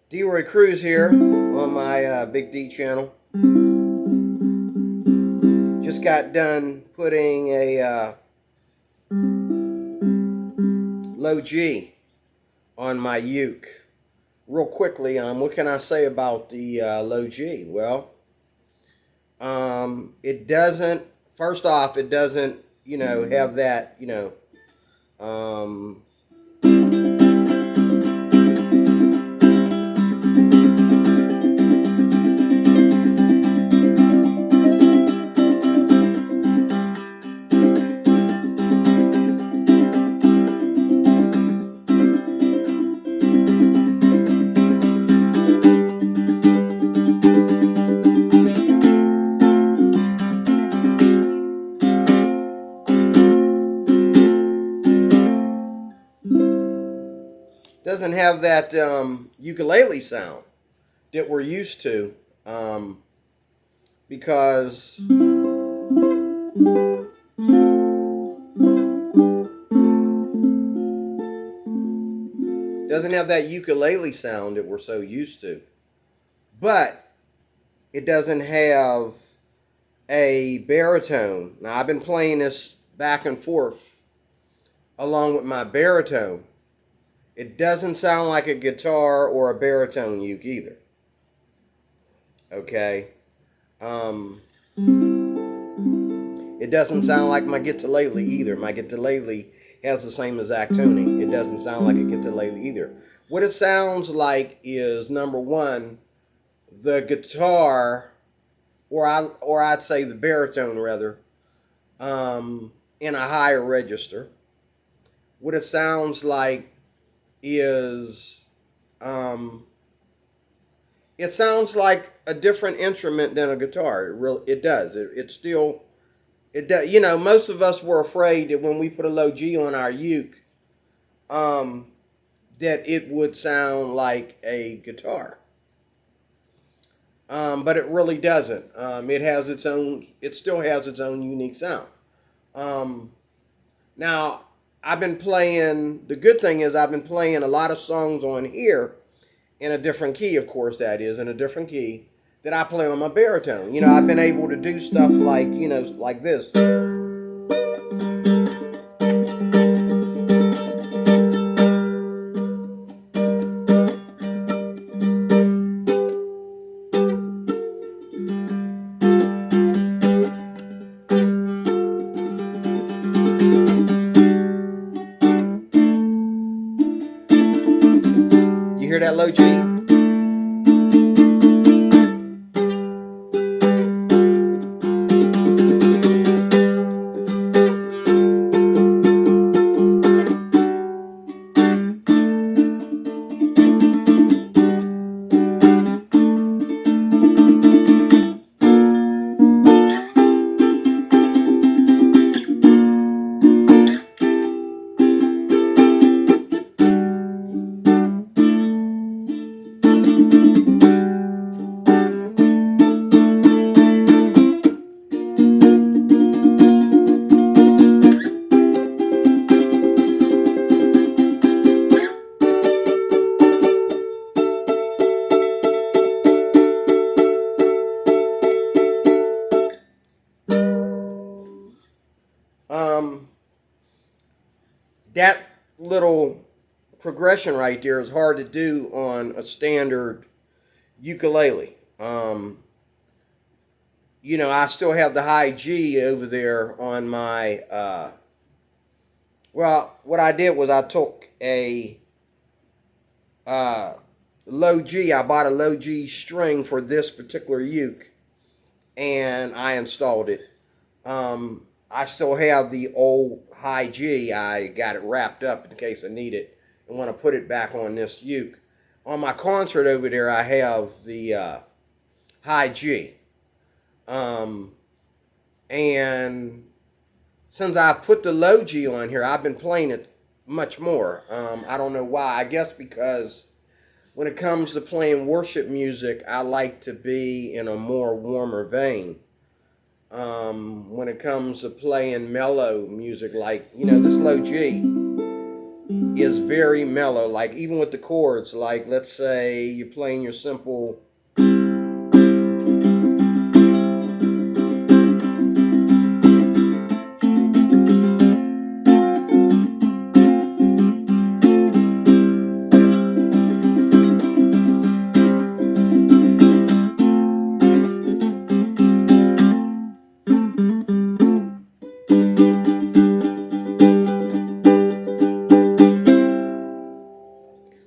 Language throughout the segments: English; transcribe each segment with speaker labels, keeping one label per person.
Speaker 1: D-Roy Cruz here on my Big D channel. Just got done putting a low G on my uke. Real quickly, what can I say about the low G? Well, it doesn't, first off, it doesn't, have that, doesn't have that ukulele sound that we're used to, because doesn't have that ukulele sound that we're so used to. But it doesn't have a baritone. Now, I've been playing this back and forth along with my baritone. It doesn't sound like a guitar or a baritone uke either. Okay? It doesn't sound like my guitarlele either. My guitarlele has the same exact tuning. It doesn't sound like a guitarlele either. What it sounds like is, number one, the guitar, or I'd say the baritone rather, in a higher register. What it sounds like is, it sounds like a different instrument than a guitar. It does. It still, it does. Most of us were afraid that when we put a low G on our uke, that it would sound like a guitar. But it really doesn't. It still has its own unique sound. Now, the good thing is I've been playing a lot of songs on here in a different key, of course, that is, in a different key that I play on my baritone. I've been able to do stuff like, like this. You hear that low G? That little progression right there is hard to do on a standard ukulele. I still have the high G over there on my, well, what I did was I took a low G. I bought a low G string for this particular uke, and I installed it. I still have the old high G. I got it wrapped up in case I need it and want to put it back on this uke. On my concert over there, I have the high G. And since I've put the low G on here, I've been playing it much more. I don't know why. I guess because when it comes to playing worship music, I like to be in a more warmer vein. when it comes to playing mellow music, like, this low G is very mellow. Like, even with the chords, like, let's say you're playing your simple.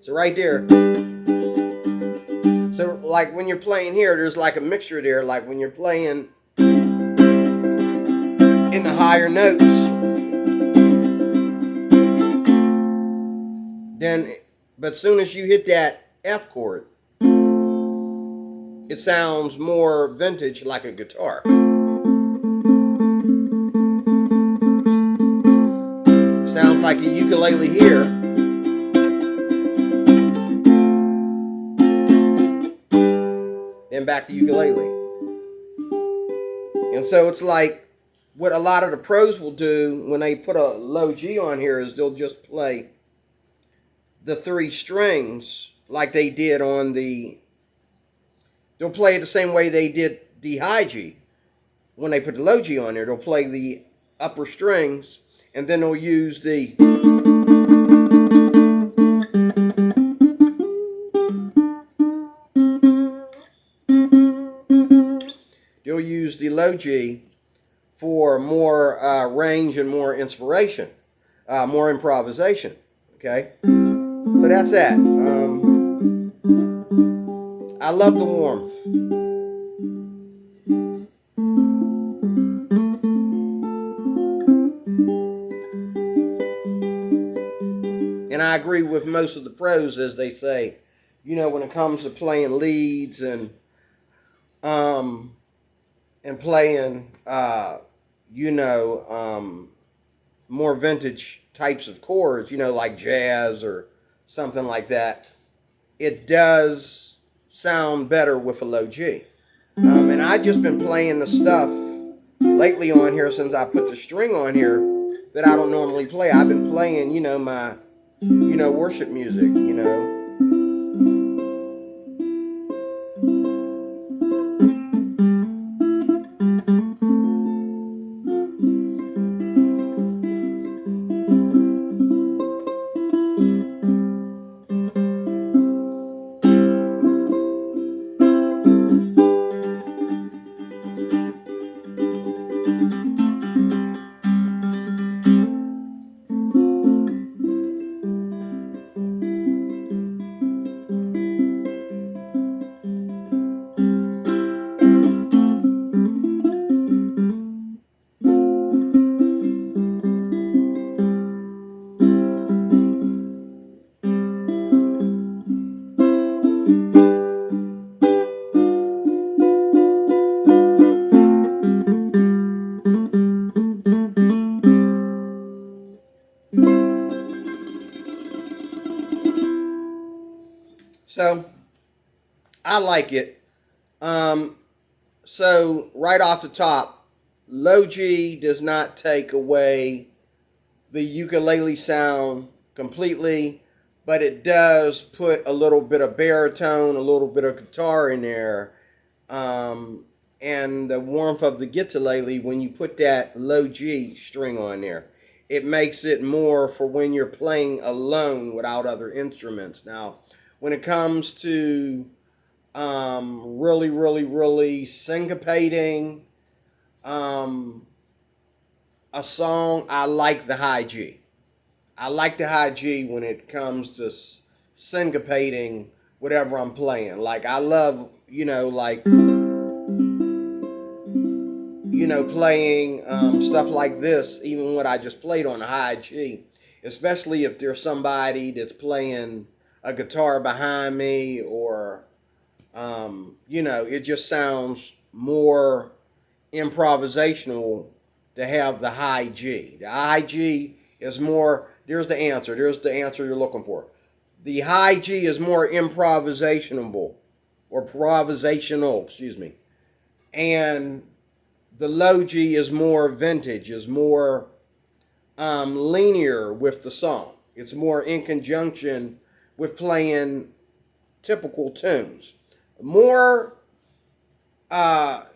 Speaker 1: So right there. So like when you're playing here, there's like a mixture there. Like when you're playing in the higher notes, then, but soon as you hit that F chord, it sounds more vintage, like a guitar. Sounds like a ukulele here. Then back to ukulele. And so it's like what a lot of the pros will do when they put a low G on here is they'll just play the three strings like they did on the. They'll play it the same way they did the high G. When they put the low G on there, they'll play the upper strings and then they'll use the. They'll use the low G for more range and more inspiration, more improvisation. Okay, so that's that. I love the warmth. And I agree with most of the pros as they say, when it comes to playing leads and playing, more vintage types of chords, like jazz or something like that, it does sound better with a low G. And I've just been playing the stuff lately on here since I put the string on here that I don't normally play. I've been playing, my, worship music, So I like it. So right off the top, low G does not take away the ukulele sound completely, but it does put a little bit of baritone, a little bit of guitar in there, and the warmth of the guitar-lele when you put that low G string on there. It makes it more for when you're playing alone without other instruments. Now, when it comes to really, really, really syncopating a song, I like the high G. I like the high G when it comes to syncopating whatever I'm playing. Like, I love, playing stuff like this, even what I just played on the high G, especially if there's somebody that's playing a guitar behind me or, it just sounds more improvisational to have the high G. The high G is more, there's the answer you're looking for. The high G is more improvisational, excuse me. And The low G is more vintage, is more linear with the song. It's more in conjunction with playing typical tunes. More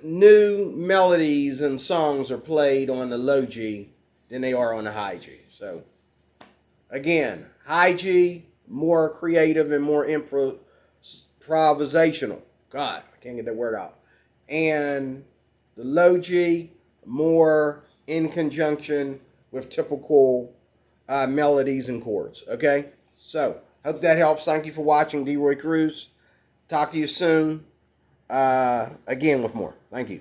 Speaker 1: new melodies and songs are played on the low G than they are on the high G. So, again, high G, more creative and more improvisational. God, I can't get that word out. And the low G, more in conjunction with typical melodies and chords. Okay? So, hope that helps. Thank you for watching D. Roy Cruz. Talk to you soon. Again with more. Thank you.